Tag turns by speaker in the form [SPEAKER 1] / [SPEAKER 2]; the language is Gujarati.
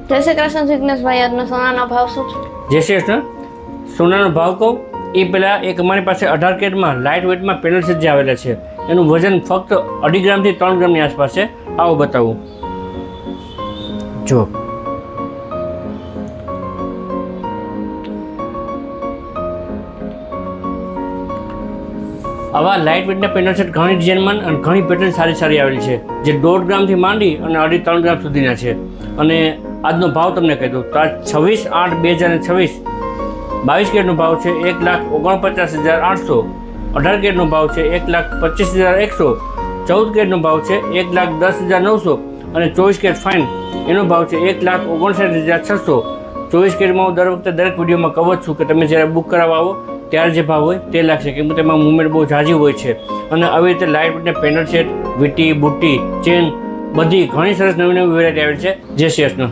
[SPEAKER 1] જય શ્રી કૃષ્ણ જિગ્નેશભાઈ, આજનો સોનાનો ભાવ શું છે?
[SPEAKER 2] જય શ્રી કૃષ્ણ. સોનાનો ભાવ કહું એ પહેલાં એક અમારી પાસે 18 કેરેટમાં લાઇટ વેઇટમાં પેનલ સેટ જે આવેલા છે એનું વજન ફક્ત 2.5 ગ્રામથી 3 ગ્રામની આસપાસ છે. આવો બતાવું. જો આવા લાઇટ વેઇટના પેનલ સેટ ઘણી ડિઝાઇનમાં અને ઘણી પેટર્ન સારી આવેલી છે જે 1.5 ગ્રામથી માંડી અને 2.5-3 ગ્રામ સુધીના છે. અને આજનો ભાવ તમને કહી દઉં તો આ 26/8/2026 22 કેરેટનો ભાવ છે 1,49,800. 18 કેરેટનો ભાવ છે 1,25,100. 14 કેરેટનો ભાવ છે 1,10,900 અને 24 કેરેટ ફાઇન એનો ભાવ છે 1,59,600. 24 કેરેટમાં હું દર વખતે દરેક વિડીયોમાં કહું જ છું કે તમે જ્યારે બુક કરાવવા આવો ત્યારે જે ભાવ હોય તે લાગશે, કેમ કે તેમાં મૂવમેન્ટ બહુ ઝાઝી હોય છે. અને આવી રીતે લાઇટ વેઇટના પેનલ સેટ, વીટી, બુટ્ટી, ચેન બધી ઘણી સરસ નવી વેરાયટી આવેલી છે. જય શ્રી કૃષ્ણ.